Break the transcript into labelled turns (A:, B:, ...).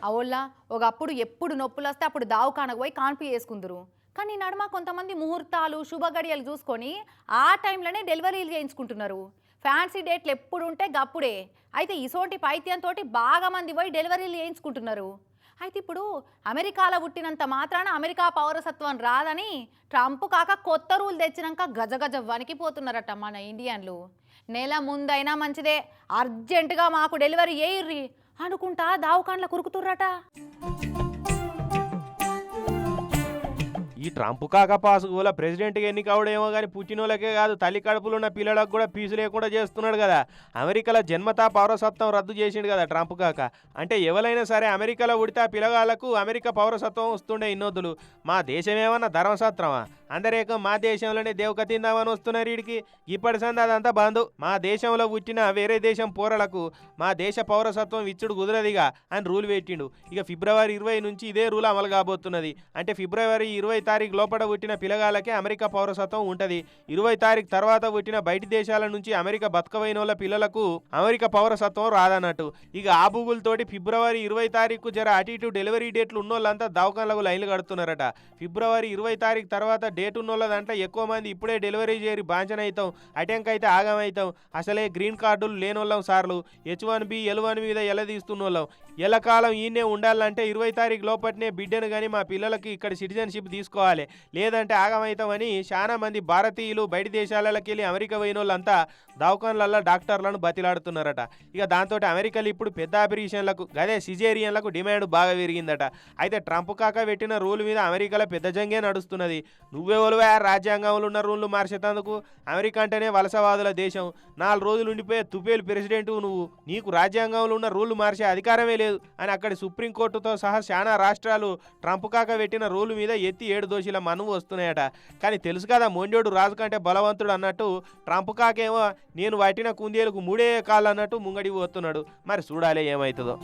A: అవుల్లా ఒకప్పుడు ఎప్పుడు నొప్పులు వస్తే అప్పుడు దావకానకు పోయి కాన్పి చేసుకుందరు. కానీ ఈ నడుమ కొంతమంది ముహూర్తాలు శుభ గడియలు చూసుకొని ఆ టైంలోనే డెలివరీలు చేయించుకుంటున్నారు. ఫ్యాన్సీ డేట్లు ఎప్పుడు ఉంటే గప్పుడే. అయితే ఇసోంటి పైత్యంతో బాగా మంది పోయి డెలివరీలు చేయించుకుంటున్నారు. అయితే ఇప్పుడు అమెరికాలో పుట్టినంత మాత్రాన అమెరికా పౌరసత్వం రాదని ట్రంప్ కాక కొత్త రూల్ తెచ్చినాక గజగజ వణికిపోతున్నారట మన ఇండియన్లు. నెల ముందైనా మంచిదే, అర్జెంటుగా మాకు డెలివరీ చేయిర్రి అనుకుంటా దావకాండ్ల కురుకుతుర్రట.
B: ఈ ట్రంప్ కాక పాసుగోల ప్రెసిడెంట్గా ఎన్నికవడేమో కానీ పుట్టినోళ్ళకే కాదు తల్లి కడుపులో ఉన్న పిల్లలకు కూడా ఫీజు లేకుండా చేస్తున్నాడు కదా. అమెరికాలో జన్మతా పౌరసత్వం రద్దు చేసిండు కదా ట్రంప్ కాక. అంటే ఎవరైనా సరే అమెరికాలో ఉడితే ఆ పిల్లగాళ్ళకు అమెరికా పౌరసత్వం వస్తుండే ఇన్నోదులు. మా దేశం ఏమన్నా ధర్మసత్రమా? అందరేకం మా దేశంలోనే దేవక తిందామని వస్తున్నారు వీడికి. ఇప్పటి సంది అదంతా బంధు. మా దేశంలో పుట్టిన వేరే దేశం పోరలకు మా దేశ పౌరసత్వం ఇచ్చుడు కుదరదిగా అని రూల్ పెట్టిండు. ఇక ఫిబ్రవరి 20 నుంచి ఇదే రూల్ అమలు కాబోతున్నది. అంటే ఫిబ్రవరి 20 తారీఖు లోపల పుట్టిన పిల్లగాళ్ళకే అమెరికా పౌరసత్వం ఉంటుంది. 20 తారీఖు తర్వాత పుట్టిన బయటి దేశాల నుంచి అమెరికా బతకవైన వాళ్ళ పిల్లలకు అమెరికా పౌరసత్వం రాదన్నట్టు. ఇక ఆ బుగులతోటి ఫిబ్రవరి 20 తారీఖు జర అటు ఇటు డెలివరీ డేట్లు ఉన్నోళ్ళంతా దవాఖానలకు లైన్లు కడుతున్నారట. ఫిబ్రవరి 20 తారీఖు తర్వాత డేట్ ఉన్నోళ్ళ దాంట్లో ఎక్కువ మంది ఇప్పుడే డెలివరీ చేరి బాంచన అవుతాం, అటెంకైతే ఆగమవుతాం. అసలే గ్రీన్ కార్డులు లేనోళ్ళం సార్లు, H1B L1 మీద ఎలదీస్తున్నోళ్ళం. ఎల్లకాలం ఈయనే ఉండాలంటే 20 తారీఖు లోపట్నే బిడ్డను కానీ మా పిల్లలకి ఇక్కడ సిటిజన్షిప్ తీసుకోవాలి, లేదంటే ఆగమవుతామని చాలా మంది భారతీయులు బయట దేశాలకి వెళ్ళి అమెరికా పోయిన వాళ్ళంతా దవాఖాన్లల్లో డాక్టర్లను బతిలాడుతున్నారట. ఇక దాంతో అమెరికాలో ఇప్పుడు పెద్ద ఆపరేషన్లకు గదే సిజేరియన్లకు డిమాండ్ బాగా పెరిగిందట. అయితే ట్రంప్ కాక పెట్టిన రూల్ మీద అమెరికాలో పెద్ద జంగే నడుస్తున్నది. నువ్వెవలువా రాజ్యాంగంలో ఉన్న రూళ్ళు మార్చేందుకు? అమెరికా అంటేనే వలసవాదుల దేశం. 4 రోజులు ఉండిపోయే తుపేలు ప్రెసిడెంట్ నువ్వు, నీకు రాజ్యాంగంలో ఉన్న రూళ్ళు మార్చే అధికారమే లేదు అని అక్కడి సుప్రీంకోర్టుతో సహా చాలా రాష్ట్రాలు ట్రంప్ కాక పెట్టిన రూల్ మీద ఎత్తి 7 దోషుల మనువు వస్తున్నాయట. కానీ తెలుసు కదా మొండోడు రాజు కంటే బలవంతుడు అన్నట్టు, ట్రంప్ కాకేమో నేను పట్టిన కుందేలకు 3 కాళ్ళు అన్నట్టు ముంగడి పోతున్నాడు. మరి చూడాలి ఏమవుతుందో.